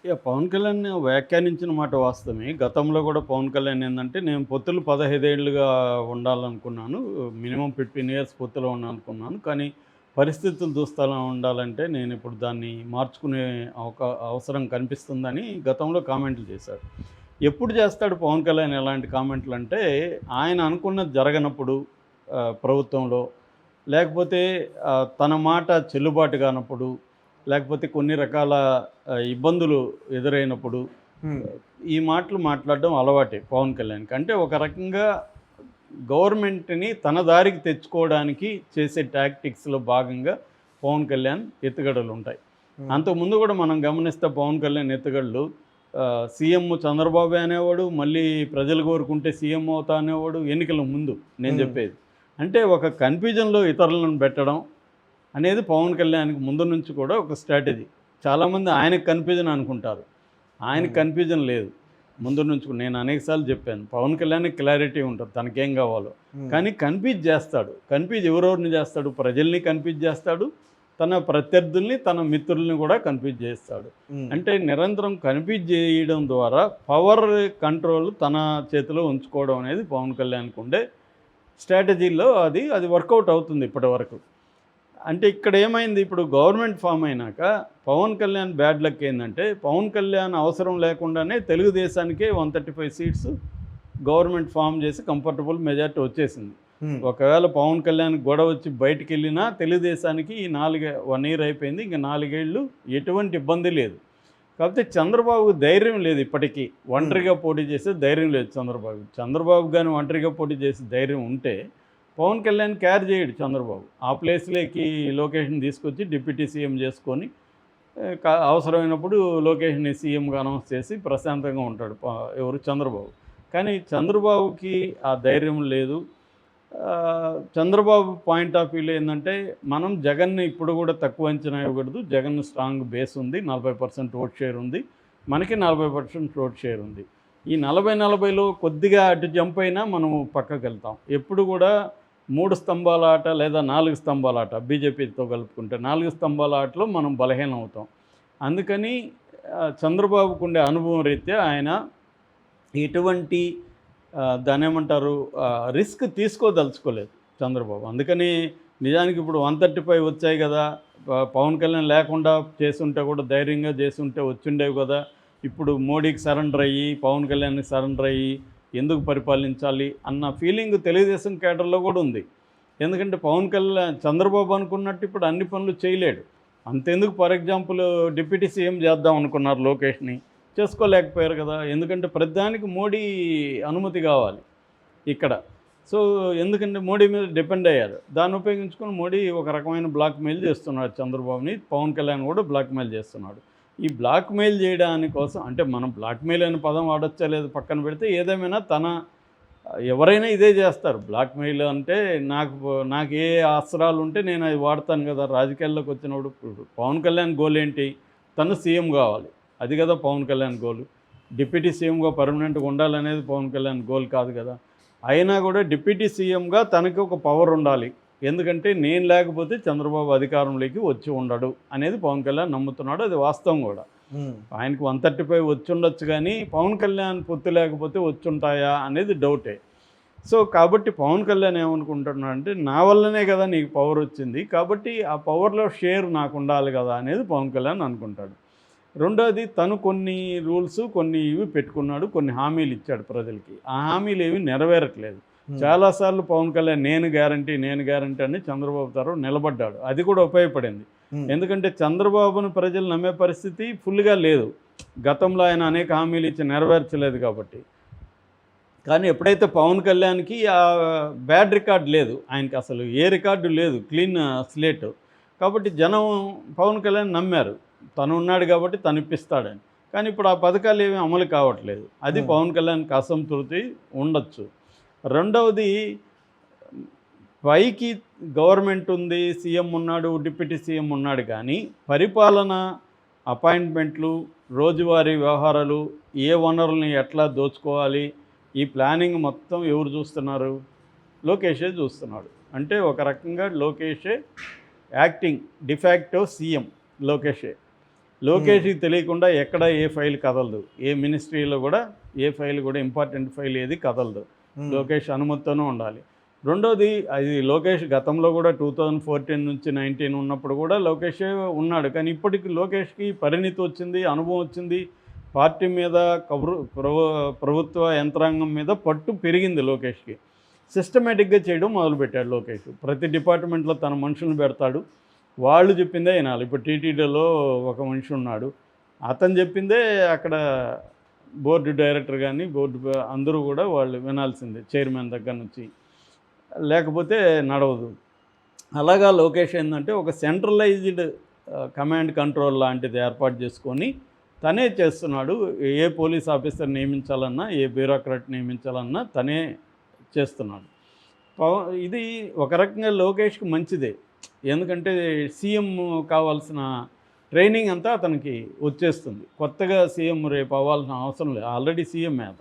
పవన్ కళ్యాణ్ వ్యాఖ్యానించిన మాట వాస్తవమే. గతంలో కూడా పవన్ కళ్యాణ్ ఏందంటే, నేను పొత్తులు 15 ఏళ్లుగా ఉండాలనుకున్నాను. మినిమమ్ 15 ఇయర్స్ పొత్తులో ఉండాలనుకున్నాను. కానీ పరిస్థితులు చూస్తా ఉండాలంటే నేనిప్పుడు దాన్ని మార్చుకునే అవసరం కనిపిస్తుందని గతంలో కామెంట్లు చేశాడు. ఎప్పుడు చేస్తాడు పవన్ కళ్యాణ్ ఎలాంటి కామెంట్లంటే, ఆయన అనుకున్నది జరగనప్పుడు ప్రభుత్వంలో, లేకపోతే తన మాట చెల్లుబాటు కానప్పుడు, లేకపోతే కొన్ని రకాల ఇబ్బందులు ఎదురైనప్పుడు హ్మ్. ఈ మాటలు మాట్లాడడం అలవాటే పవన్ కళ్యాణ్‌కి. అంటే ఒక రకంగా గవర్నమెంట్‌ని తన దారికి తెచ్చుకోవడానికి చేసే టాక్టిక్స్‌లో భాగంగా పవన్ కళ్యాణ్ ఎత్తుగడలుంటాయి. హ్మ్. అంతకుముందు కూడా మనం గమనిస్తే పవన్ కళ్యాణ్ ఎత్తుగడలు సీఎం చంద్రబాబే అనేవాడు, మళ్ళీ ప్రజలు కోరుకుంటే సీఎం అవుతా అనేవాడు ఎన్నికల ముందు నేను హ్మ్. చెప్పేది. అంటే ఒక కన్‌ఫ్యూజన్‌లో ఇతరులను పెట్టడం అనేది పవన్ కళ్యాణ్‌కి ముందు నుంచి కూడా ఒక స్ట్రాటజీ. చాలామంది ఆయనకు కన్‌ఫ్యూజన్ అనుకుంటారు. ఆయనకి హ్మ్. కన్‌ఫ్యూజన్ లేదు. ముందు నుంచి కూడా నేను అనేక సార్లు చెప్పాను. పవన్ కళ్యాణ్‌కి క్లారిటీ ఉంటది తనకేం కావాలో. హ్మ్. కానీ కన్‌ఫ్యూజ్ చేస్తాడు. కన్‌ఫ్యూజ్ ఎవరెవరిని చేస్తాడు? ప్రజల్ని కన్‌ఫ్యూజ్ చేస్తాడు. తన ప్రత్యర్థుల్ని, తన మిత్రుల్ని కూడా కన్‌ఫ్యూజ్ చేస్తాడు. హ్మ్. అంటే నిరంతరం కన్‌ఫ్యూజ్ చేయడం ద్వారా పవర్ కంట్రోల్ తన చేతిలో ఉంచుకోవడం అనేది పవన్ కళ్యాణ్‌కి ఉండే స్ట్రాటజీలో అది వర్కౌట్ అవుతుంది ఇప్పటివరకు. అంటే ఇక్కడ ఏమైంది, ఇప్పుడు గవర్నమెంట్ ఫామ్ అయినాక పవన్ కళ్యాణ్ బ్యాడ్ లక్ ఏందంటే, పవన్ కళ్యాణ్ అవసరం లేకుండానే తెలుగుదేశానికే 135 సీట్స్ గవర్నమెంట్ ఫామ్ చేసి కంఫర్టబుల్ మెజార్టీ వచ్చేసింది. హ్మ్. ఒకవేళ పవన్ కళ్యాణ్ గొడవ వచ్చి బయటికెళ్ళినా తెలుగుదేశానికి ఈ 1 ఇయర్ అయిపోయింది. ఇంక 4 ఏళ్ళు ఎటువంటి ఇబ్బంది లేదు. కాకపోతే చంద్రబాబుకు ధైర్యం లేదు ఇప్పటికీ. హ్మ్. ఒంటరిగా పోటీ చేసే ధైర్యం లేదు చంద్రబాబు. చంద్రబాబు గాని ఒంటరిగా పోటీ చేసే ధైర్యం ఉంటే పవన్ కళ్యాణ్ క్యార్ చేయడు చంద్రబాబు. ఆ ప్లేస్‌లోకి లోకేష్‌ని తీసుకొచ్చి డిప్యూటీ సీఎం చేసుకొని అవసరమైనప్పుడు లోకేష్‌ని సీఎంగా అనౌన్స్ చేసి ప్రశాంతంగా ఉంటాడు ఎవరు చంద్రబాబు. కానీ చంద్రబాబుకి ఆ ధైర్యం లేదు. చంద్రబాబు పాయింట్ ఆఫ్ వ్యూలో ఏందంటే, మనం జగన్‌ని ఇప్పుడు కూడా తక్కువ అంచనా ఇవ్వకూడదు. జగన్ స్ట్రాంగ్ బేస్ ఉంది. 40% ఓట్ షేర్ ఉంది. మనకి 40% ఓట్ షేర్ ఉంది. ఈ 40-40లో కొద్దిగా అటు జంప్ అయినా మనం పక్కకెళ్తాం. ఎప్పుడు కూడా 3 స్తంభాల ఆట లేదా 4 స్తంభాల ఆట బీజేపీతో కలుపుకుంటే 4 స్తంభాల ఆటలో మనం బలహీనం అవుతాం. అందుకని చంద్రబాబుకుండే అనుభవం రీత్యా ఆయన ఎటువంటి దాన్నేమంటారు రిస్క్ తీసుకోదలుచుకోలేదు చంద్రబాబు. అందుకని నిజానికి ఇప్పుడు 135 వచ్చాయి కదా! పవన్ కళ్యాణ్ లేకుండా చేసుంటే కూడా ధైర్యంగా చేసుంటే వచ్చుండేవి కదా! ఇప్పుడు మోడీకి సరెండర్ అయ్యి, పవన్ కళ్యాణ్‌కి సరెండర్ అయ్యి ఎందుకు పరిపాలించాలి అన్న ఫీలింగ్ తెలుగుదేశం కేడర్‌లో కూడా ఉంది. ఎందుకంటే పవన్ కళ్యాణ్ చంద్రబాబు అనుకున్నట్టు ఇప్పుడు అన్ని పనులు చేయలేడు. అంతెందుకు ఫర్ ఎగ్జాంపుల్ డిప్యూటీ సీఎం చేద్దాం అనుకున్నారు లోకేష్‌ని. చేసుకోలేకపోయారు కదా! ఎందుకంటే ప్రతిదానికి మోడీ అనుమతి కావాలి ఇక్కడ. సో, ఎందుకంటే మోడీ మీద డిపెండ్ అయ్యారు. దాన్ని ఉపయోగించుకొని మోడీ ఒక రకమైన బ్లాక్‌మెయిల్ చేస్తున్నాడు చంద్రబాబుని. పవన్ కళ్యాణ్ కూడా బ్లాక్‌మెయిల్ చేస్తున్నాడు. ఈ బ్లాక్‌మెయిల్ చేయడాని కోసం అంటే మనం బ్లాక్‌మెయిల్ అనే పదం వాడొచ్చా లేదో పక్కన పెడితే ఏదేమైనా ఎవరైనా ఇదే చేస్తారు. బ్లాక్‌మెయిల్ అంటే నాకు ఏ అస్త్రాలుంటే నేను అవి వాడతాను కదా! రాజకీయాల్లోకి వచ్చినప్పుడు ఇప్పుడు పవన్ కళ్యాణ్ గోల్ ఏంటి? తను సీఎం కావాలి. అది కదా పవన్ కళ్యాణ్ గోలు. డిప్యూటీ సీఎంగా పర్మనెంట్‌గా ఉండాలనేది పవన్ కళ్యాణ్ గోల్ కాదు కదా! అయినా కూడా డిప్యూటీ సీఎంగా తనకి ఒక పవర్ ఉండాలి. ఎందుకంటే నేను లేకపోతే చంద్రబాబు అధికారంలోకి వచ్చి ఉండడు అనేది పవన్ కళ్యాణ్ నమ్ముతున్నాడు. అది వాస్తవం కూడా. హ్మ్. ఆయనకు 135 వచ్చుండొచ్చు కానీ పవన్ కళ్యాణ్ పొత్తు లేకపోతే వచ్చుంటాయా అనేది డౌటే. సో, కాబట్టి పవన్ కళ్యాణ్ ఏమనుకుంటున్నాడంటే నా వల్లనే కదా నీకు పవర్ వచ్చింది. కాబట్టి ఆ పవర్‌లో షేర్ నాకుండాలి కదా అనేది పవన్ కళ్యాణ్ అనుకుంటాడు. రెండోది తను కొన్ని రూల్స్ కొన్ని ఇవి పెట్టుకున్నాడు. కొన్ని హామీలు ఇచ్చాడు ప్రజలకి. ఆ హామీలేవి నెరవేరట్లేదు. హ్మ్. చాలా సార్లు పవన్ కళ్యాణ్ నేను గ్యారంటీ అని చంద్రబాబు తరఫున నిలబడ్డాడు. అది కూడా ఉపయోగపడింది. హ్మ్. ఎందుకంటే చంద్రబాబును ప్రజలు నమ్మే పరిస్థితి ఫుల్‌గా లేదు. గతంలో ఆయన అనేక హామీలు ఇచ్చి నెరవేర్చలేదు కాబట్టి. కానీ ఎప్పుడైతే పవన్ కళ్యాణ్‌కి బ్యాడ్ రికార్డ్ లేదు. ఆయనకి అసలు ఏ రికార్డు లేదు. Clean slate. కాబట్టి జనం పవన్ కళ్యాణ్ నమ్మారు. తను ఉన్నాడు కాబట్టి తను ఇప్పిస్తాడని. కానీ ఇప్పుడు ఆ పథకాలు ఏమి అమలు కావట్లేదు. అది హ్మ్. పవన్ కళ్యాణ్‌కి అసంతృప్తి ఉండొచ్చు. రెండవది పైకి గవర్నమెంట్ ఉంది. సీఎం ఉన్నాడు. డిప్యూటీ సీఎం ఉన్నాడు కానీ పరిపాలన, అపాయింట్మెంట్లు, రోజువారీ వ్యవహారాలు, ఏ వనరుల్ని ఎట్లా దోచుకోవాలి, ఈ ప్లానింగ్ మొత్తం ఎవరు చూస్తున్నారు? లోకేషే చూస్తున్నాడు. అంటే ఒక రకంగా లోకేషే యాక్టింగ్ డిఫాక్టో సీఎం లోకేషే. లోకేష్కి తెలియకుండా ఎక్కడ ఏ ఫైల్ కదలదు, ఏ మినిస్ట్రీలో కూడా ఏ ఫైల్ కూడా ఇంపార్టెంట్ ఫైల్ ఏది కదలదు, లోకేష్ అనుమతితోనే ఉండాలి. రెండోది, అది లోకేష్ గతంలో కూడా 2014 నుంచి 19 ఉన్నప్పుడు కూడా లోకేషే ఉన్నాడు. కానీ ఇప్పటికి లోకేష్కి పరిణితి వచ్చింది, అనుభవం వచ్చింది, పార్టీ మీద ప్రభుత్వ యంత్రాంగం మీద పట్టు పెరిగింది లోకేష్కి. సిస్టమేటిక్గా చేయడం మొదలుపెట్టాడు లోకేష్. ప్రతి డిపార్ట్మెంట్లో తన మనుషులను పెడతాడు, వాళ్ళు చెప్పిందే వినాలి. ఇప్పుడు టీటీడీలో ఒక మనిషి ఉన్నాడు, అతను చెప్పిందే అక్కడ బోర్డు డైరెక్టర్ కానీ అందరూ కూడా వాళ్ళు వినాల్సిందే, చైర్మన్ దగ్గర నుంచి, లేకపోతే నడవదు. అలాగా లోకేష్ ఏంటంటే ఒక సెంట్రలైజ్డ్ కమాండ్ కంట్రోల్ లాంటిది ఏర్పాటు చేసుకొని తనే చేస్తున్నాడు. ఏ పోలీస్ ఆఫీసర్ నియమించాలన్నా, ఏ బ్యూరోక్రాట్ నియమించాలన్నా తనే చేస్తున్నాడు. ఇది ఒక రకంగా లోకేష్కి మంచిదే, ఎందుకంటే సీఎం కావాల్సిన ట్రైనింగ్ అంతా అతనికి వచ్చేస్తుంది. కొత్తగా సీఎం రేపు అవ్వాల్సిన అవసరం లేదు, ఆల్రెడీ సీఎం అతను.